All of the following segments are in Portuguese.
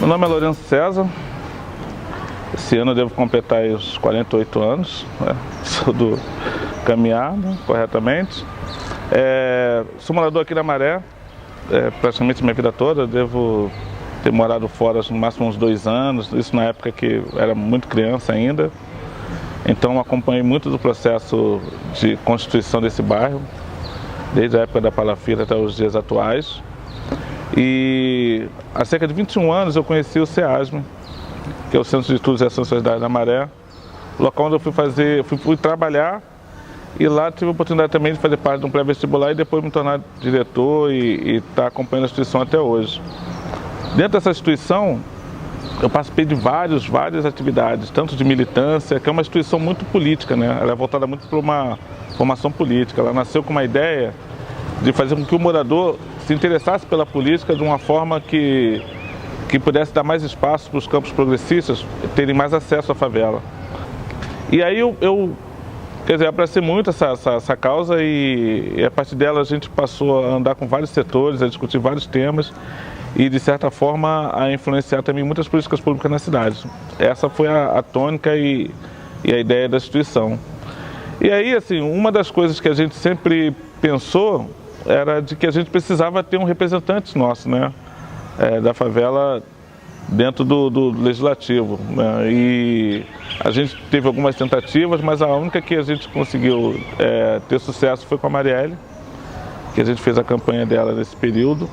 Meu nome é Lourenço César. Esse ano eu devo completar aí os 48 anos, né? Sou do caminhar, né, corretamente. Sou morador aqui da Maré, praticamente minha vida toda. Devo ter morado fora no máximo uns 2 anos, isso na época que era muito criança ainda. Então acompanhei muito do processo de constituição desse bairro, desde a época da Palafita até os dias atuais. E há cerca de 21 anos eu conheci o CEASM, que é o Centro de Estudos e Ação Sociedade da Maré, local onde eu fui trabalhar, e lá tive a oportunidade também de fazer parte de um pré-vestibular e depois me tornar diretor e estar acompanhando a instituição até hoje. Dentro dessa instituição, eu participei de várias atividades, tanto de militância, que é uma instituição muito política, né? Ela é voltada muito para uma formação política. Ela nasceu com uma ideia de fazer com que o morador se interessasse pela política de uma forma que pudesse dar mais espaço para os campos progressistas terem mais acesso à favela. E aí eu abracei muito essa causa e a partir dela a gente passou a andar com vários setores, a discutir vários temas e, de certa forma, a influenciar também muitas políticas públicas na cidade. Essa foi a tônica e a ideia da instituição. E aí, assim, uma das coisas que a gente sempre pensou era de que a gente precisava ter um representante nosso, né, da favela dentro do legislativo, né? E a gente teve algumas tentativas, mas a única que a gente conseguiu ter sucesso foi com a Marielle, que a gente fez a campanha dela nesse período.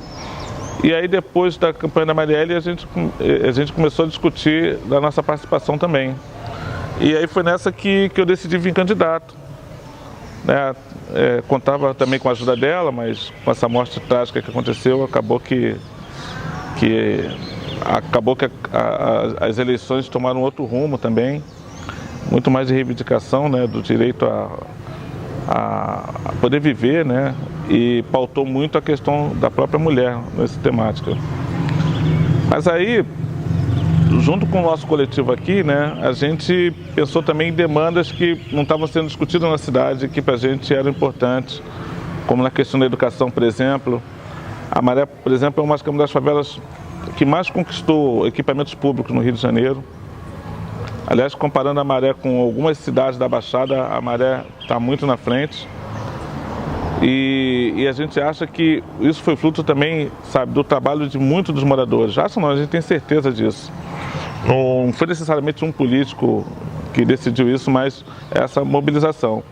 E aí, depois da campanha da Marielle, a gente começou a discutir da nossa participação também. E aí foi nessa que eu decidi vir candidato, né? Contava também com a ajuda dela, mas com essa morte trágica que aconteceu, acabou que as eleições tomaram outro rumo também, muito mais de reivindicação, né, do direito a poder viver, né, e pautou muito a questão da própria mulher nessa temática. Mas aí, junto com o nosso coletivo aqui, né, a gente pensou também em demandas que não estavam sendo discutidas na cidade, que para a gente eram importantes, como na questão da educação, por exemplo. A Maré, por exemplo, é uma das favelas que mais conquistou equipamentos públicos no Rio de Janeiro. Aliás, comparando a Maré com algumas cidades da Baixada, a Maré está muito na frente. E a gente acha que isso foi fruto também, sabe, do trabalho de muitos dos moradores. Acho não, a gente tem certeza disso. Não foi necessariamente um político que decidiu isso, mas essa mobilização.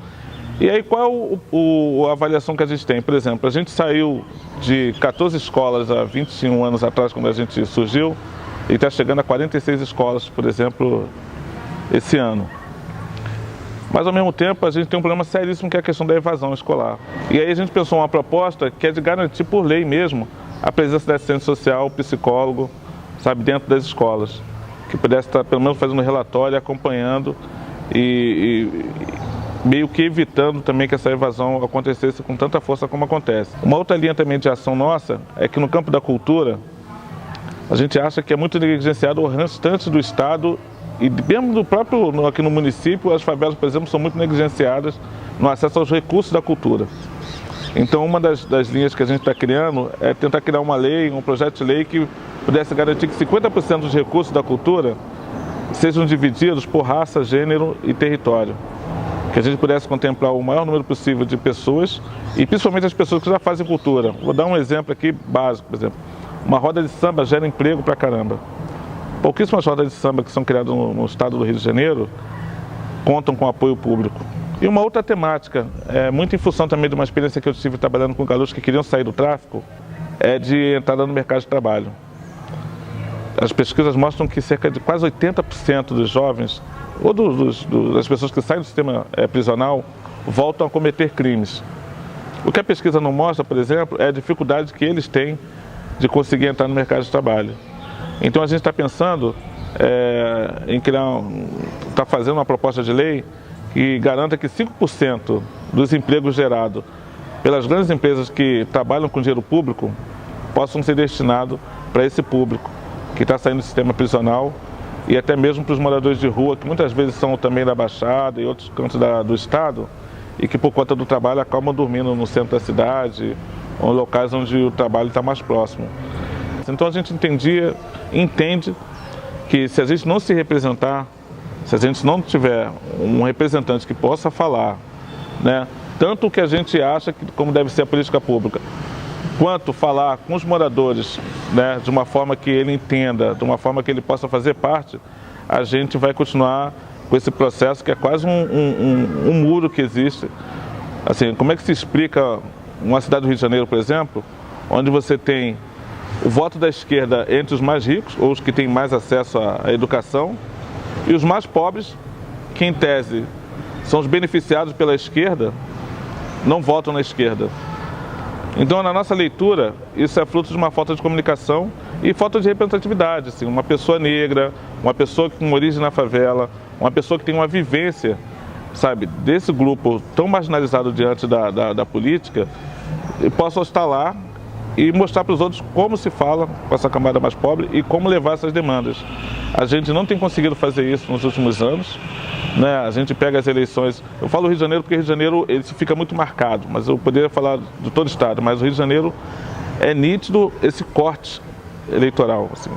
E aí, qual é a avaliação que a gente tem? Por exemplo, a gente saiu de 14 escolas há 21 anos atrás, quando a gente surgiu, e está chegando a 46 escolas, por exemplo, esse ano. Mas, ao mesmo tempo, a gente tem um problema seríssimo, que é a questão da evasão escolar. E aí a gente pensou uma proposta que é de garantir, por lei mesmo, a presença da assistente social, psicólogo, sabe, dentro das escolas, que pudesse estar, pelo menos, fazendo um relatório, acompanhando e meio que evitando também que essa evasão acontecesse com tanta força como acontece. Uma outra linha também de ação nossa é que no campo da cultura, a gente acha que é muito negligenciado o restante do Estado e mesmo do próprio aqui no município, as favelas, por exemplo, são muito negligenciadas no acesso aos recursos da cultura. Então, uma das linhas que a gente está criando é tentar criar uma lei, um projeto de lei que pudesse garantir que 50% dos recursos da cultura sejam divididos por raça, gênero e território. Que a gente pudesse contemplar o maior número possível de pessoas e principalmente as pessoas que já fazem cultura. Vou dar um exemplo aqui básico, por exemplo. Uma roda de samba gera emprego pra caramba. Pouquíssimas rodas de samba que são criadas no estado do Rio de Janeiro contam com apoio público. E uma outra temática, muito em função também de uma experiência que eu tive trabalhando com garotos que queriam sair do tráfico, é de entrada no mercado de trabalho. As pesquisas mostram que cerca de quase 80% dos jovens ou das pessoas que saem do sistema prisional voltam a cometer crimes. O que a pesquisa não mostra, por exemplo, é a dificuldade que eles têm de conseguir entrar no mercado de trabalho. Então a gente está pensando está fazendo uma proposta de lei que garanta que 5% dos empregos gerados pelas grandes empresas que trabalham com dinheiro público possam ser destinados para esse público que está saindo do sistema prisional e até mesmo para os moradores de rua, que muitas vezes são também da Baixada e outros cantos do estado, e que por conta do trabalho acabam dormindo no centro da cidade ou em locais onde o trabalho está mais próximo. Então a gente entendia entende que se a gente não se representar, se a gente não tiver um representante que possa falar, né, tanto o que a gente acha que como deve ser a política pública, quanto falar com os moradores, né, de uma forma que ele entenda, de uma forma que ele possa fazer parte, a gente vai continuar com esse processo que é quase um muro que existe. Assim, como é que se explica uma cidade do Rio de Janeiro, por exemplo, onde você tem o voto da esquerda entre os mais ricos, ou os que têm mais acesso à educação, e os mais pobres, que em tese são os beneficiados pela esquerda, não votam na esquerda. Então, na nossa leitura, isso é fruto de uma falta de comunicação e falta de representatividade. Assim, uma pessoa negra, uma pessoa com origem na favela, uma pessoa que tem uma vivência, sabe, desse grupo tão marginalizado diante da política, e possa estar lá e mostrar para os outros como se fala com essa camada mais pobre e como levar essas demandas. A gente não tem conseguido fazer isso nos últimos anos, né? A gente pega as eleições, eu falo Rio de Janeiro porque Rio de Janeiro ele fica muito marcado, mas eu poderia falar de todo o estado, mas o Rio de Janeiro é nítido esse corte eleitoral, assim,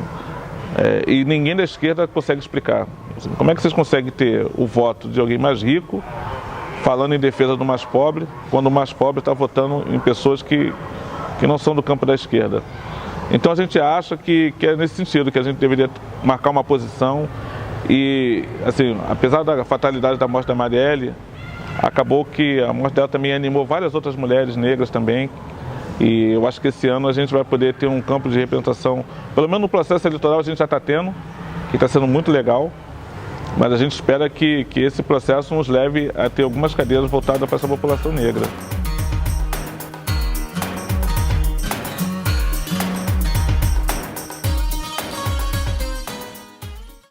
e ninguém da esquerda consegue explicar. Assim, como é que vocês conseguem ter o voto de alguém mais rico falando em defesa do mais pobre, quando o mais pobre está votando em pessoas que não são do campo da esquerda? Então a gente acha que é nesse sentido que a gente deveria marcar uma posição e, assim, apesar da fatalidade da morte da Marielle, acabou que a morte dela também animou várias outras mulheres negras também, e eu acho que esse ano a gente vai poder ter um campo de representação, pelo menos no processo eleitoral a gente já está tendo, que está sendo muito legal, mas a gente espera que esse processo nos leve a ter algumas cadeiras voltadas para essa população negra.